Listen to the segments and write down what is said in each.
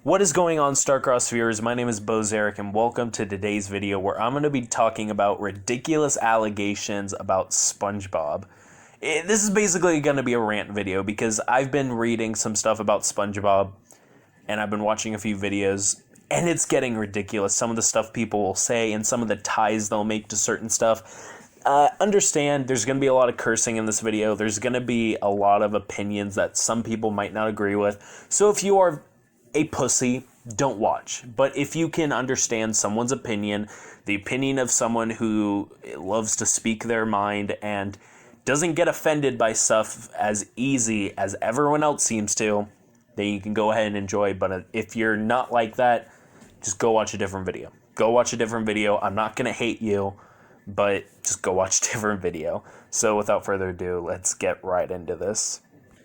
What is going on, Starcross viewers? My name is Bozeric, and welcome to today's video where I'm going to be talking about ridiculous allegations about SpongeBob. This is basically going to be a rant video because I've been reading some stuff about SpongeBob, and I've been watching a few videos, and it's getting ridiculous. Some of the stuff people will say and some of the ties they'll make to certain stuff. Understand, there's going to be a lot of cursing in this video. There's going to be a lot of opinions that some people might not agree with. So if you are a pussy, don't watch. But if you can understand someone's opinion, the opinion of someone who loves to speak their mind and doesn't get offended by stuff as easy as everyone else seems to, then you can go ahead and enjoy. But if you're not like that, just go watch a different video. Go watch a different video. I'm not going to hate you, but just go watch a different video. So without further ado, let's get right into this.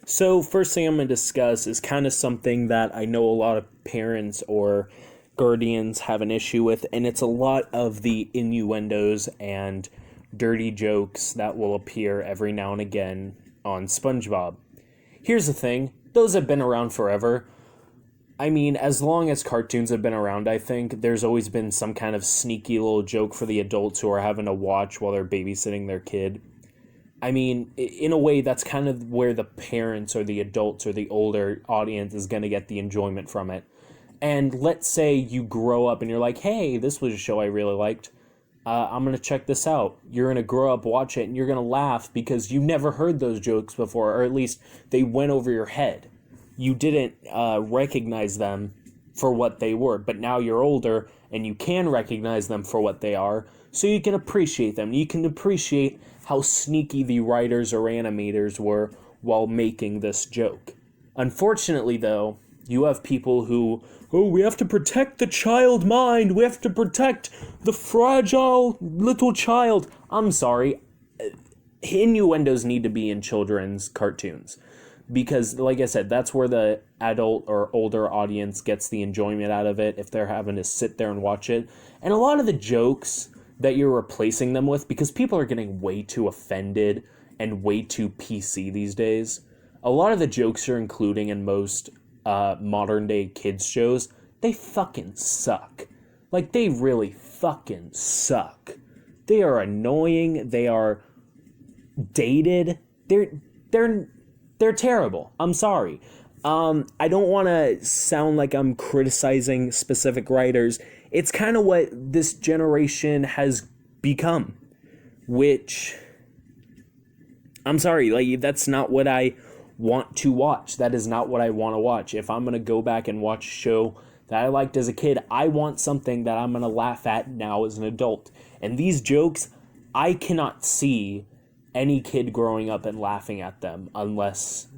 So first thing I'm going to discuss is kind of something that I know a lot of parents or guardians have an issue with, and it's a lot of the innuendos and dirty jokes that will appear every now and again on SpongeBob. Here's the thing, those have been around forever. I mean, as long as cartoons have been around, I think, there's always been some kind of sneaky little joke for the adults who are having to watch while they're babysitting their kid. I mean, in a way, that's kind of where the parents or the adults or the older audience is going to get the enjoyment from it. And let's say you grow up and you're like, hey, this was a show I really liked. I'm going to check this out. You're going to grow up, watch it, and you're going to laugh because you never heard those jokes before, or at least they went over your head. You didn't recognize them for what they were, but now you're older and you can recognize them for what they are, so you can appreciate them. You can appreciate how sneaky the writers or animators were while making this joke. Unfortunately, though, you have people who, we have to protect the child mind, we have to protect the fragile little child. I'm sorry, innuendos need to be in children's cartoons. Because, like I said, that's where the adult or older audience gets the enjoyment out of it if they're having to sit there and watch it. And a lot of the jokes that you're replacing them with, because people are getting way too offended and way too PC these days, a lot of the jokes you're including in most modern-day kids shows, they fucking suck. Like, they really fucking suck. They are annoying. They are dated. They're terrible. I'm sorry. I don't want to sound like I'm criticizing specific writers. It's kind of what this generation has become, which, I'm sorry, like, that's not what I want to watch. That is not what I want to watch. If I'm going to go back and watch a show that I liked as a kid, I want something that I'm going to laugh at now as an adult. And these jokes, I cannot see any kid growing up and laughing at them unless,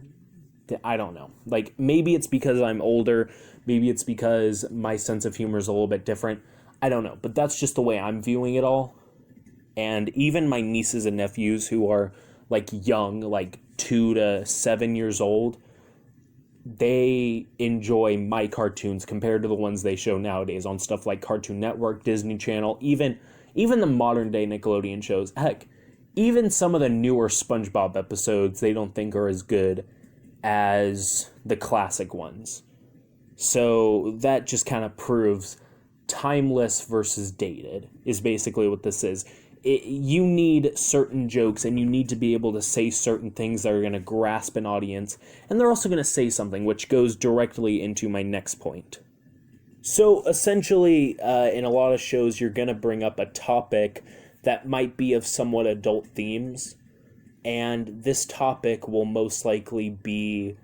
I don't know. Like, maybe it's because I'm older. Maybe it's because my sense of humor is a little bit different. I don't know. But that's just the way I'm viewing it all. And even my nieces and nephews who are, like, young, like 2 to 7 years old, they enjoy my cartoons compared to the ones they show nowadays on stuff like Cartoon Network, Disney Channel, even the modern-day Nickelodeon shows. Heck, even some of the newer SpongeBob episodes they don't think are as good as the classic ones. So that just kind of proves timeless versus dated is basically what this is. You need certain jokes and you need to be able to say certain things that are going to grasp an audience, and they're also going to say something, which goes directly into my next point. So essentially, in a lot of shows, you're going to bring up a topic that might be of somewhat adult themes, and this topic will most likely be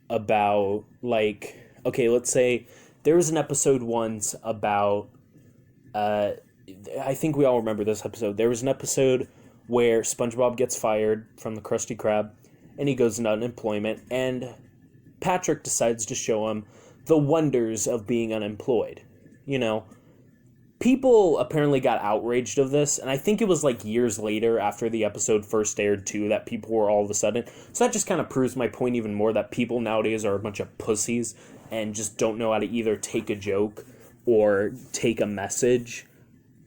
about, like, okay, let's say there was an episode once about, I think we all remember this episode. There was an episode where SpongeBob gets fired from the Krusty Krab, and he goes into unemployment, and Patrick decides to show him the wonders of being unemployed. You know, people apparently got outraged of this, and I think it was like years later after the episode first aired too that people were all of a sudden, so that just kind of proves my point even more, that people nowadays are a bunch of pussies and just don't know how to either take a joke or take a message.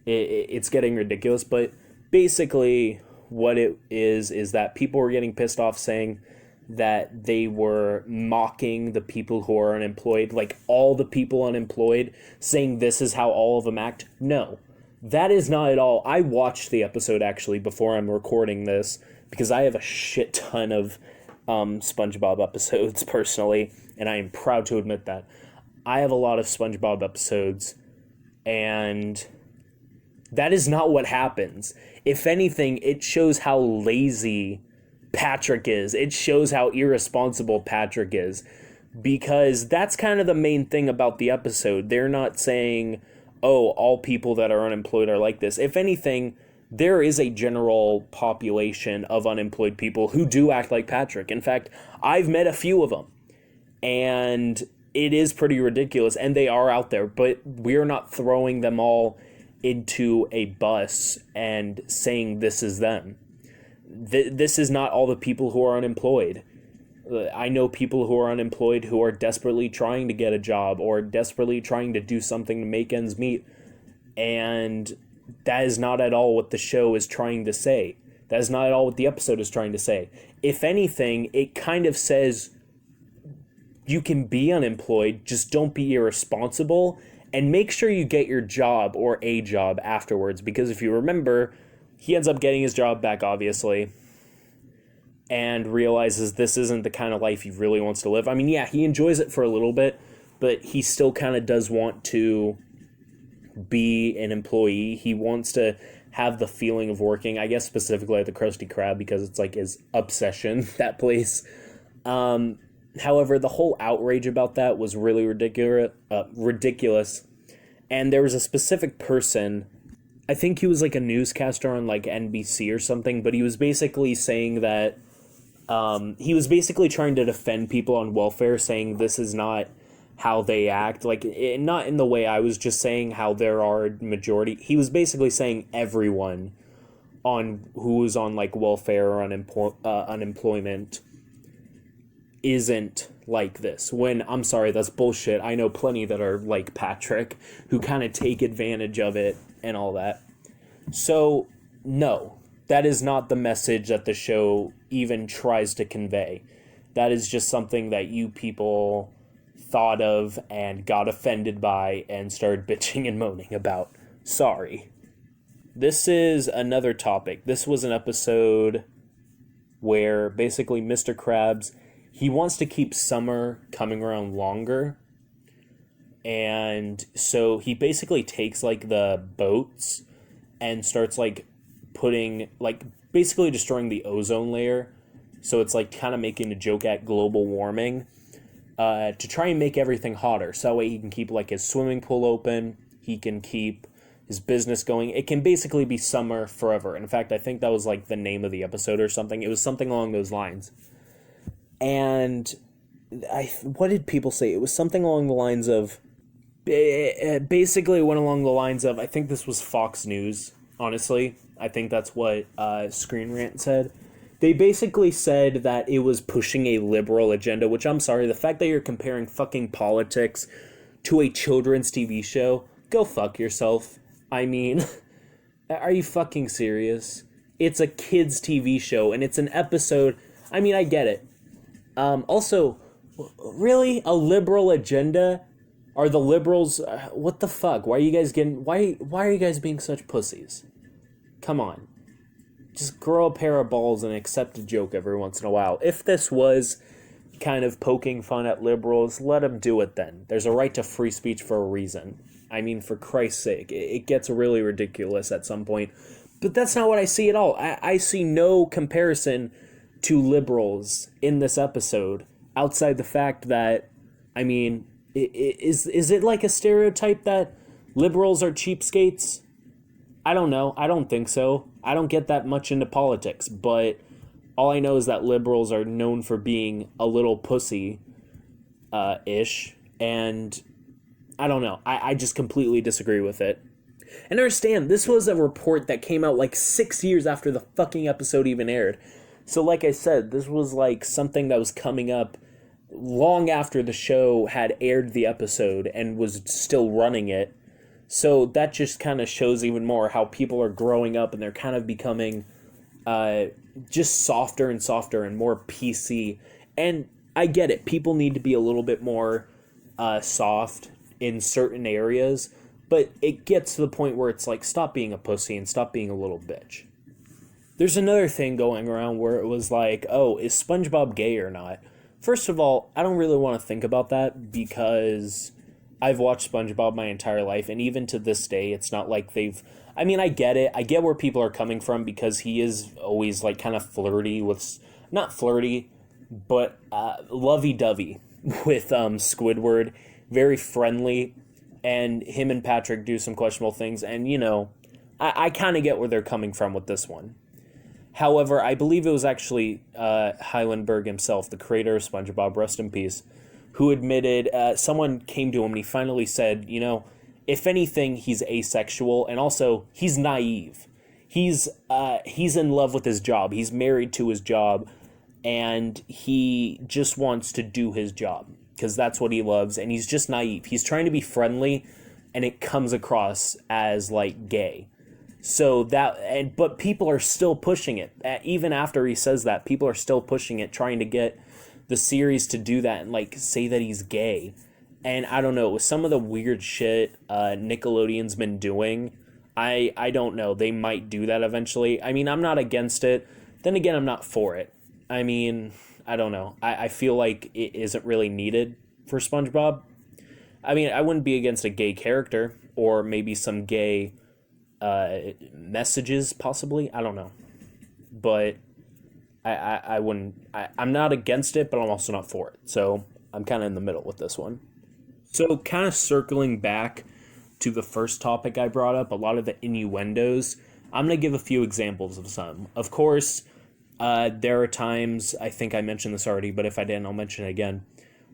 It's getting ridiculous, but basically what it is that people were getting pissed off saying that they were mocking the people who are unemployed, like all the people unemployed, saying this is how all of them act. No, that is not at all. I watched the episode actually before I'm recording this because I have a shit ton of SpongeBob episodes personally, and I am proud to admit that. I have a lot of SpongeBob episodes, and that is not what happens. If anything, it shows how lazy Patrick is. It shows how irresponsible Patrick is, because that's kind of the main thing about the episode. They're not saying, oh, all people that are unemployed are like this. If anything, there is a general population of unemployed people who do act like Patrick. In fact, I've met a few of them, and it is pretty ridiculous, and they are out there, but we're not throwing them all into a bus and saying this is them. This is not all the people who are unemployed. I know people who are unemployed who are desperately trying to get a job or desperately trying to do something to make ends meet, and that is not at all what the show is trying to say. That is not at all what the episode is trying to say. If anything, it kind of says you can be unemployed, just don't be irresponsible, and make sure you get your job or a job afterwards. Because if you remember, he ends up getting his job back, obviously, and realizes this isn't the kind of life he really wants to live. I mean, yeah, he enjoys it for a little bit, but he still kind of does want to be an employee. He wants to have the feeling of working, I guess specifically at the Krusty Krab, because it's like his obsession, that place. However, the whole outrage about that was really ridiculous. And there was a specific person, I think he was like a newscaster on like NBC or something, but he was basically saying that he was basically trying to defend people on welfare, saying this is not how they act. Like, not in the way I was just saying how there are majority. He was basically saying everyone on who's on like welfare or unemployment isn't like this, when I'm sorry, that's bullshit. I know plenty that are like Patrick who kind of take advantage of it and all that. So no, that is not the message that the show even tries to convey. That is just something that you people thought of and got offended by and started bitching and moaning about. Sorry. This is another topic. This was an episode where basically Mr. Krabs, he wants to keep summer coming around longer. And so he basically takes like the boats and starts like putting, like basically destroying the ozone layer. So it's like kind of making a joke at global warming to try and make everything hotter. So that way he can keep like his swimming pool open. He can keep his business going. It can basically be summer forever. In fact, I think that was like the name of the episode or something. It was something along those lines. And what did people say? It was something along the lines of, basically it went along the lines of, I think this was Fox News, honestly. I think that's what Screen Rant said. They basically said that it was pushing a liberal agenda, which I'm sorry, the fact that you're comparing fucking politics to a children's TV show, go fuck yourself. I mean, are you fucking serious? It's a kids' TV show, and it's an episode. I mean, I get it. Also, really? A liberal agenda? Are the liberals... what the fuck? Why are you guys getting... Why are you guys being such pussies? Come on. Just grow a pair of balls and accept a joke every once in a while. If this was kind of poking fun at liberals, let them do it then. There's a right to free speech for a reason. I mean, for Christ's sake, it gets really ridiculous at some point. But that's not what I see at all. I see no comparison to liberals in this episode, outside the fact that, I mean, is it like a stereotype that liberals are cheapskates? I don't know. I don't think so. I don't get that much into politics, but all I know is that liberals are known for being a little pussy ish, and I don't know. I just completely disagree with it. And understand, this was a report that came out like 6 years after the fucking episode even aired. So like I said, this was like something that was coming up long after the show had aired the episode and was still running it. So that just kind of shows even more how people are growing up and they're kind of becoming just softer and softer and more PC. And I get it. People need to be a little bit more soft in certain areas, but it gets to the point where it's like, stop being a pussy and stop being a little bitch. There's another thing going around where it was like, oh, is SpongeBob gay or not? First of all, I don't really want to think about that because I've watched SpongeBob my entire life, and even to this day, it's not like they've... I mean, I get it. I get where people are coming from because he is always, like, kind of flirty with... Not flirty, but lovey-dovey with Squidward. Very friendly, and him and Patrick do some questionable things, and, you know, I kind of get where they're coming from with this one. However, I believe it was actually Heilenberg himself, the creator of SpongeBob, rest in peace, who admitted, someone came to him and he finally said, you know, if anything, he's asexual, and also, he's naive. He's in love with his job. He's married to his job, and he just wants to do his job, because that's what he loves, and he's just naive. He's trying to be friendly, and it comes across as, like, gay. So but people are still pushing it. Even after he says that, people are still pushing it, trying to get the series to do that and, like, say that he's gay. And I don't know, with some of the weird shit Nickelodeon's been doing, I don't know, they might do that eventually. I mean, I'm not against it. Then again, I'm not for it. I mean, I don't know. I feel like it isn't really needed for SpongeBob. I mean, I wouldn't be against a gay character, or maybe some gay messages, possibly. I don't know. But I wouldn't... I'm not against it, but I'm also not for it. So I'm kind of in the middle with this one. So kind of circling back to the first topic I brought up, a lot of the innuendos, I'm going to give a few examples of some. Of course, there are times, I think I mentioned this already, but if I didn't, I'll mention it again,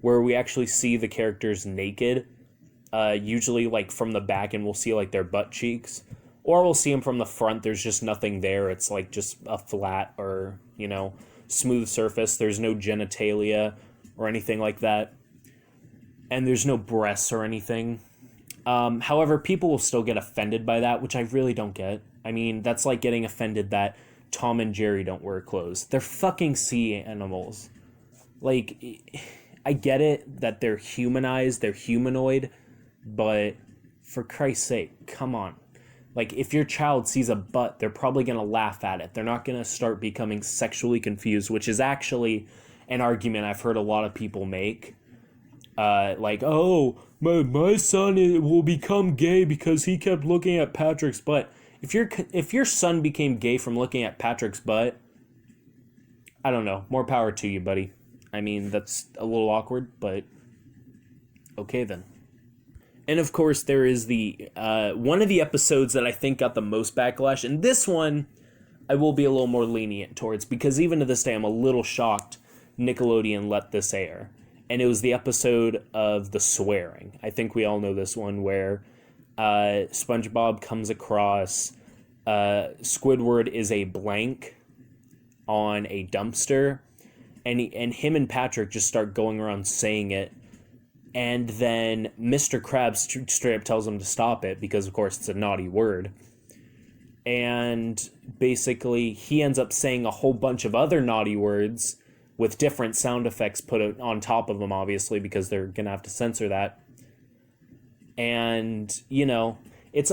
where we actually see the characters naked, usually like from the back, and we'll see like their butt cheeks, or we'll see them from the front. There's just nothing there. It's like just a flat or, you know, smooth surface. There's no genitalia or anything like that. And there's no breasts or anything. However, people will still get offended by that, which I really don't get. I mean, that's like getting offended that Tom and Jerry don't wear clothes. They're fucking sea animals. Like, I get it that they're humanized, they're humanoid, but for Christ's sake, come on. Like, if your child sees a butt, they're probably going to laugh at it. They're not going to start becoming sexually confused, which is actually an argument I've heard a lot of people make. Like, oh, my son will become gay because he kept looking at Patrick's butt. If your son became gay from looking at Patrick's butt, I don't know. More power to you, buddy. I mean, that's a little awkward, but okay then. And of course, there is the one of the episodes that I think got the most backlash, and this one I will be a little more lenient towards, because even to this day I'm a little shocked Nickelodeon let this air. And it was the episode of the swearing. I think we all know this one, where SpongeBob comes across Squidward is a blank on a dumpster, and him and Patrick just start going around saying it. And then Mr. Krabs straight up tells him to stop it because, of course, it's a naughty word. And basically, he ends up saying a whole bunch of other naughty words with different sound effects put on top of them, obviously, because they're going to have to censor that. And, you know, it's...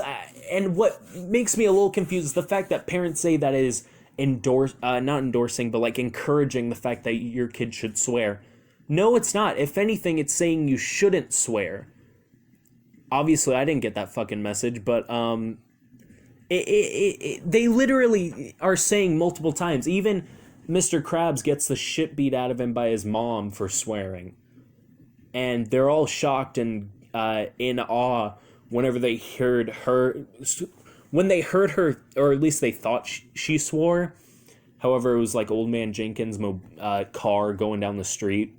and what makes me a little confused is the fact that parents say that is not endorsing, but, like, encouraging the fact that your kid should swear. No, it's not. If anything, it's saying you shouldn't swear. Obviously, I didn't get that fucking message, but they literally are saying multiple times. Even Mr. Krabs gets the shit beat out of him by his mom for swearing. And they're all shocked and in awe whenever they heard her... When they heard her, or at least they thought she swore. However, it was like Old Man Jenkins' car going down the street,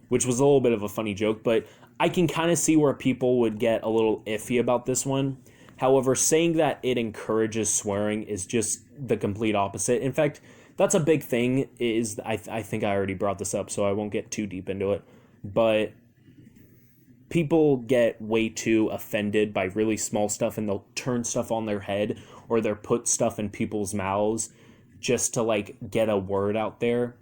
which was a little bit of a funny joke, but I can kind of see where people would get a little iffy about this one. However, saying that it encourages swearing is just the complete opposite. In fact, that's a big thing. I think I already brought this up, so I won't get too deep into it. But people get way too offended by really small stuff, and they'll turn stuff on their head, or they'll put stuff in people's mouths just to, like, get a word out there.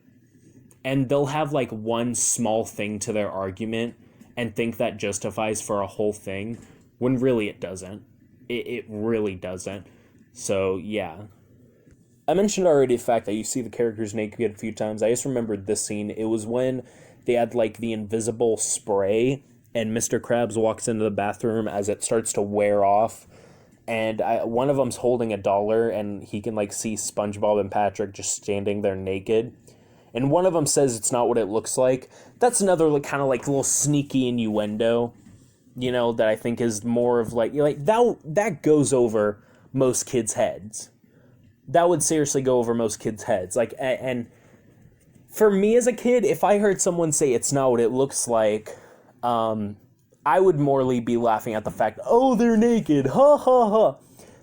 and they'll have like one small thing to their argument and think that justifies for a whole thing, when really it doesn't. It really doesn't. So, yeah. I mentioned already the fact that you see the characters naked a few times. I just remembered this scene. It was when they had, like, the invisible spray, and Mr. Krabs walks into the bathroom as it starts to wear off, and one of them's holding $1, and he can, like, see SpongeBob and Patrick just standing there naked. And one of them says it's not what it looks like. That's another like, kind of like little sneaky innuendo, you know, that I think is more of like that goes over most kids' heads. That would seriously go over most kids' heads. Like, and for me as a kid, if I heard someone say it's not what it looks like, I would morely be laughing at the fact, oh, they're naked, ha ha ha.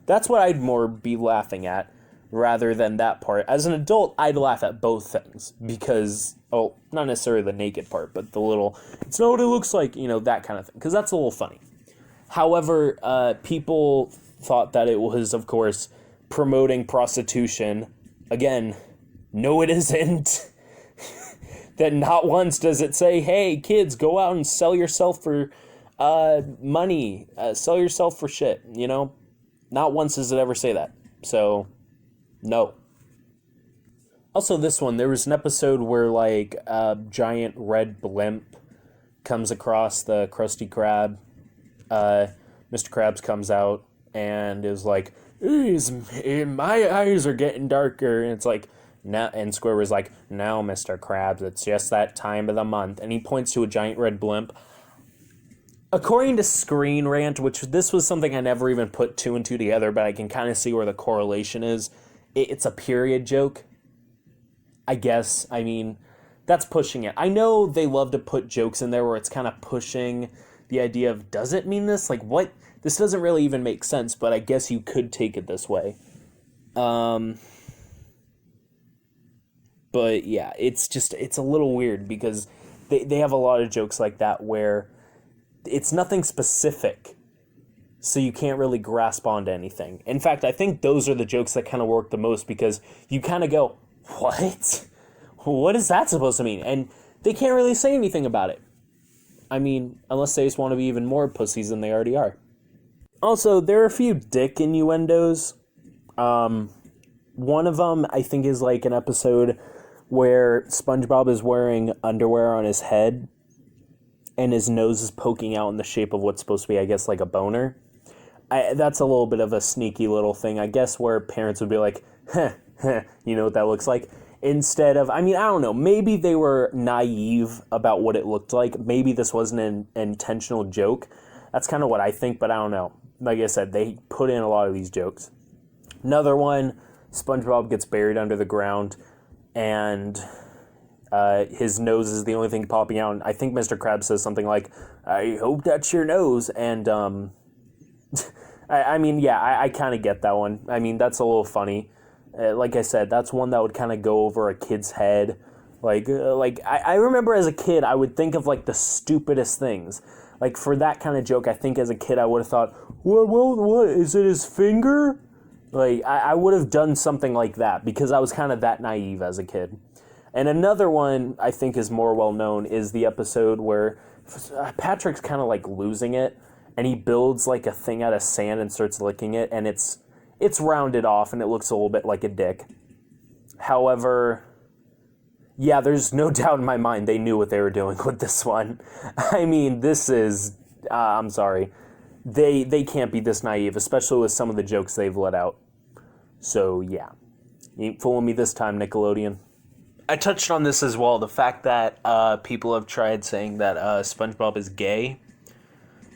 That's what I'd more be laughing at, rather than that part. As an adult, I'd laugh at both things, because, oh, not necessarily the naked part, but the little, it's not what it looks like, you know, that kind of thing, because that's a little funny. However, people thought that it was, of course, promoting prostitution. Again, no it isn't. That not once does it say, hey, kids, go out and sell yourself for money, sell yourself for shit, you know? Not once does it ever say that. So, no. Also, this one, there was an episode where, like, a giant red blimp comes across the Krusty Krab. Mr. Krabs comes out and is like, my eyes are getting darker. And it's like, now, and Squidward's like, now, Mr. Krabs, it's just that time of the month. And he points to a giant red blimp. According to Screen Rant, which this was something I never even put two and two together, but I can kind of see where the correlation is. It's a period joke, I guess. I mean, that's pushing it. I know they love to put jokes in there where it's kind of pushing the idea of, does it mean this? Like, what? This doesn't really even make sense, but I guess you could take it this way. But yeah, it's a little weird because they have a lot of jokes like that where it's nothing specific, so you can't really grasp onto anything. In fact, I think those are the jokes that kind of work the most because you kind of go, what? What is that supposed to mean? And they can't really say anything about it. I mean, unless they just want to be even more pussies than they already are. Also, there are a few dick innuendos. One of them, I think, is like an episode where SpongeBob is wearing underwear on his head and his nose is poking out in the shape of what's supposed to be, I guess, like a boner. That's a little bit of a sneaky little thing, I guess, where parents would be like, you know what that looks like? Instead of, I mean, I don't know, maybe they were naive about what it looked like. Maybe this wasn't an intentional joke. That's kind of what I think, but I don't know. Like I said, they put in a lot of these jokes. Another one, SpongeBob gets buried under the ground, and his nose is the only thing popping out. And I think Mr. Krabs says something like, I hope that's your nose. And, I mean, yeah, I kind of get that one. I mean, that's a little funny. Like I said, that's one that would kind of go over a kid's head. Like I remember as a kid, I would think of, like, the stupidest things. Like, for that kind of joke, I think as a kid, I would have thought, what, is it his finger? Like, I would have done something like that because I was kind of that naive as a kid. And another one I think is more well-known is the episode where Patrick's kind of, like, losing it, and he builds, like, a thing out of sand and starts licking it, and it's rounded off, and it looks a little bit like a dick. However, yeah, there's no doubt in my mind they knew what they were doing with this one. I mean, this is, I'm sorry, they can't be this naive, especially with some of the jokes they've let out. So, yeah. You ain't fooling me this time, Nickelodeon. I touched on this as well, the fact that people have tried saying that SpongeBob is gay.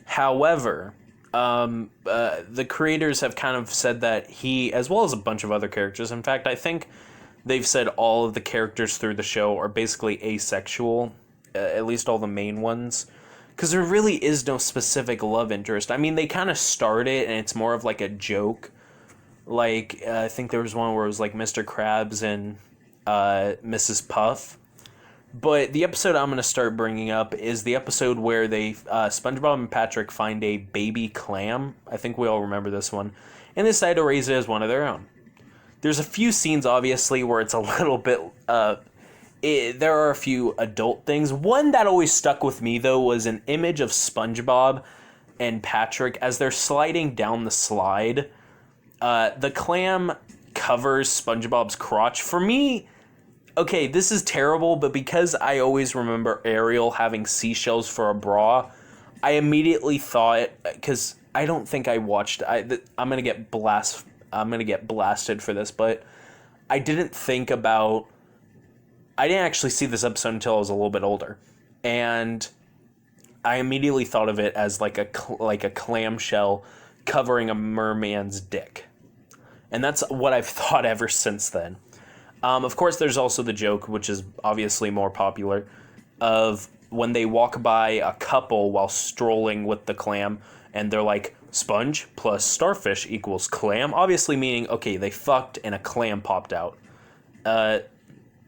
However, the creators have kind of said that he, as well as a bunch of other characters, in fact, I think they've said all of the characters through the show are basically asexual, at least all the main ones, because there really is no specific love interest. I mean, they kind of start it, and it's more of like a joke. Like, I think there was one where it was like Mr. Krabs and Mrs. Puff. But the episode I'm going to start bringing up is the episode where they, SpongeBob and Patrick find a baby clam. I think we all remember this one. And they decide to raise it as one of their own. There's a few scenes, obviously, where it's a little bit there are a few adult things. One that always stuck with me, though, was an image of SpongeBob and Patrick as they're sliding down the slide. The clam covers SpongeBob's crotch. For me, okay, this is terrible, but because I always remember Ariel having seashells for a bra, I immediately thought, because I don't think I watched, I'm gonna get blasted for this, but I didn't actually see this episode until I was a little bit older, and I immediately thought of it as like a clamshell covering a merman's dick, and that's what I've thought ever since then. Of course, there's also the joke, which is obviously more popular, of when they walk by a couple while strolling with the clam, and they're like, sponge plus starfish equals clam, obviously meaning, okay, they fucked and a clam popped out.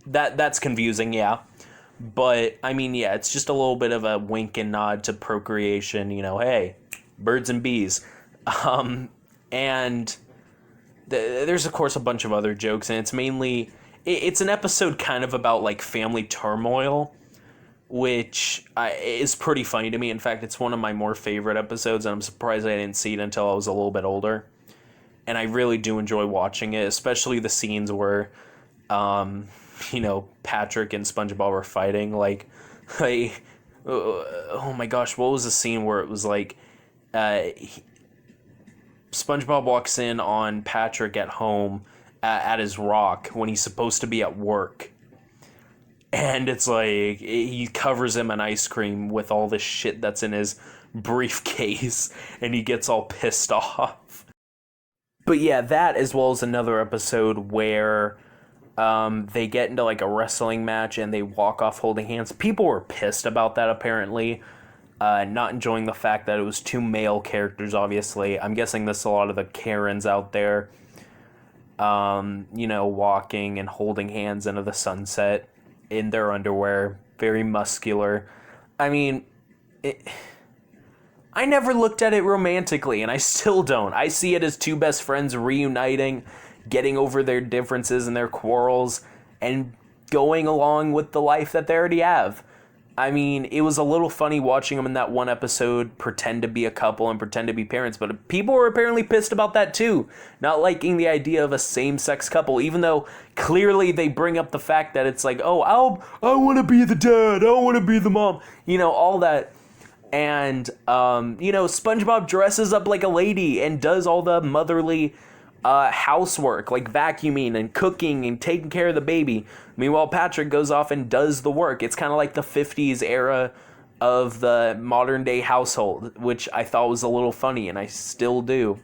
That's confusing, yeah. But, I mean, yeah, it's just a little bit of a wink and nod to procreation, hey, birds and bees. And there's, of course, a bunch of other jokes, and it's mainly, it's an episode kind of about, like, family turmoil, which is pretty funny to me. In fact, it's one of my more favorite episodes, and I'm surprised I didn't see it until I was a little bit older. And I really do enjoy watching it, especially the scenes where, Patrick and SpongeBob are fighting. Like, oh my gosh, what was the scene where it was like, SpongeBob walks in on Patrick at home at his rock when he's supposed to be at work. And it's like, he covers him in ice cream with all this shit that's in his briefcase, and he gets all pissed off. But yeah, that as well as another episode where they get into like a wrestling match and they walk off holding hands. People were pissed about that, apparently. Not enjoying the fact that it was two male characters, obviously. I'm guessing this is a lot of the Karens out there, walking and holding hands into the sunset in their underwear, very muscular. I mean, I never looked at it romantically, and I still don't. I see it as two best friends reuniting, getting over their differences and their quarrels, and going along with the life that they already have. I mean, it was a little funny watching them in that one episode pretend to be a couple and pretend to be parents, but people were apparently pissed about that too, not liking the idea of a same-sex couple, even though clearly they bring up the fact that it's like, oh, I want to be the dad, I want to be the mom, all that. And, SpongeBob dresses up like a lady and does all the motherly housework, like vacuuming and cooking and taking care of the baby. Meanwhile, Patrick goes off and does the work. It's kind of like the 50s era of the modern day household, which I thought was a little funny, and I still do.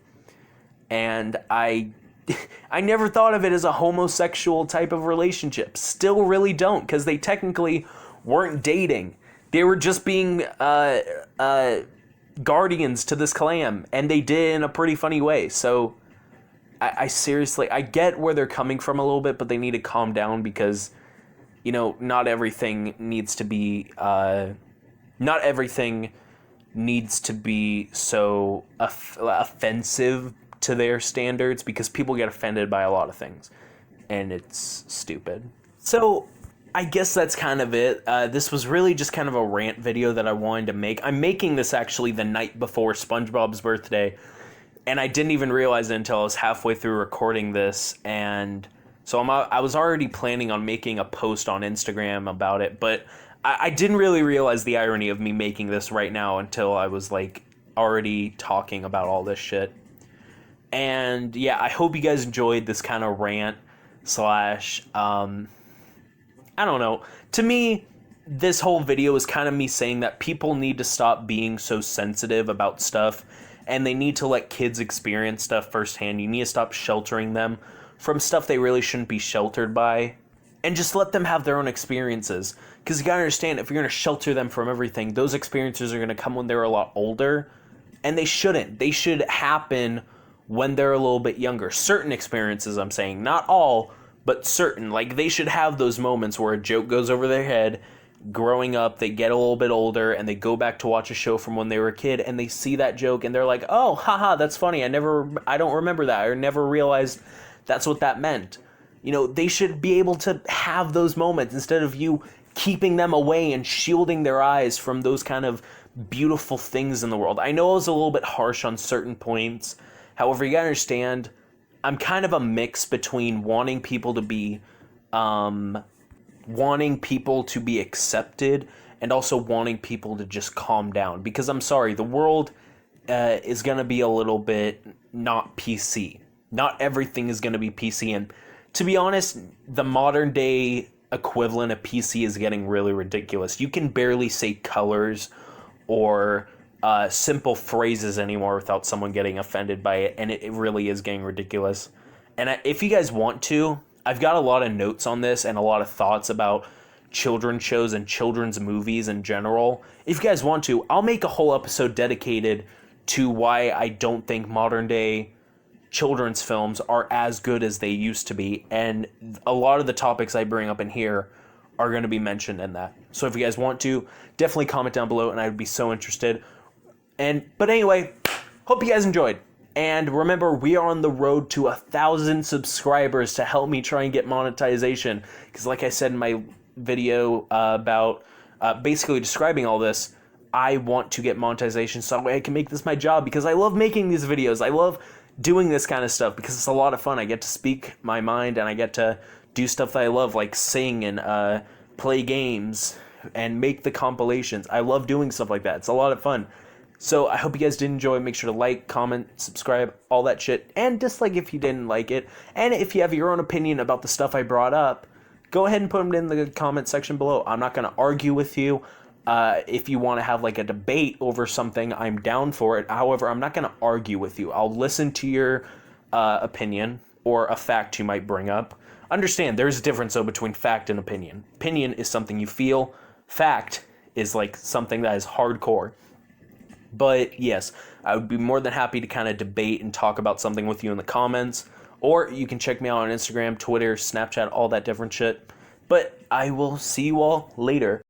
And I never thought of it as a homosexual type of relationship. Still really don't, because they technically weren't dating. They were just being guardians to this clam, and they did in a pretty funny way. So I seriously, I get where they're coming from a little bit, but they need to calm down because, not everything needs to be so offensive to their standards, because people get offended by a lot of things, and it's stupid. So I guess that's kind of it. This was really just kind of a rant video that I wanted to make. I'm making this actually the night before SpongeBob's birthday, and I didn't even realize it until I was halfway through recording this, and so I was already planning on making a post on Instagram about it, but I didn't really realize the irony of me making this right now until I was, like, already talking about all this shit. And, yeah, I hope you guys enjoyed this kind of rant slash, I don't know. To me, this whole video is kind of me saying that people need to stop being so sensitive about stuff, and they need to let kids experience stuff firsthand. You need to stop sheltering them from stuff they really shouldn't be sheltered by, and just let them have their own experiences. Because you gotta understand, if you're gonna shelter them from everything, those experiences are gonna come when they're a lot older, and they shouldn't. They should happen when they're a little bit younger. Certain experiences, I'm saying, not all, but certain. Like, they should have those moments where a joke goes over their head. Growing up, they get a little bit older, and they go back to watch a show from when they were a kid, and they see that joke, and they're like, oh, haha, that's funny. I don't remember that. I never realized that's what that meant. they should be able to have those moments instead of you keeping them away and shielding their eyes from those kind of beautiful things in the world. I know I was a little bit harsh on certain points. However, you gotta understand, I'm kind of a mix between wanting people to be accepted and also wanting people to just calm down. Because I'm sorry, the world is going to be a little bit not PC. Not everything is going to be PC. And to be honest, the modern day equivalent of PC is getting really ridiculous. You can barely say colors or simple phrases anymore without someone getting offended by it. And it really is getting ridiculous. And if you guys want to, I've got a lot of notes on this and a lot of thoughts about children's shows and children's movies in general. If you guys want to, I'll make a whole episode dedicated to why I don't think modern day children's films are as good as they used to be. And a lot of the topics I bring up in here are going to be mentioned in that. So if you guys want to, definitely comment down below and I would be so interested. But anyway, hope you guys enjoyed. And remember, we are on the road to 1,000 subscribers to help me try and get monetization. Because like I said in my video about basically describing all this, I want to get monetization so that way I can make this my job. Because I love making these videos. I love doing this kind of stuff because it's a lot of fun. I get to speak my mind and I get to do stuff that I love, like sing and play games and make the compilations. I love doing stuff like that. It's a lot of fun. So I hope you guys did enjoy. Make sure to like, comment, subscribe, all that shit. And dislike if you didn't like it. And if you have your own opinion about the stuff I brought up, go ahead and put them in the comment section below. I'm not going to argue with you. If you want to have like a debate over something, I'm down for it. However, I'm not going to argue with you. I'll listen to your opinion or a fact you might bring up. Understand, there's a difference though between fact and opinion. Opinion is something you feel. Fact is like something that is hardcore. But yes, I would be more than happy to kind of debate and talk about something with you in the comments. Or you can check me out on Instagram, Twitter, Snapchat, all that different shit. But I will see you all later.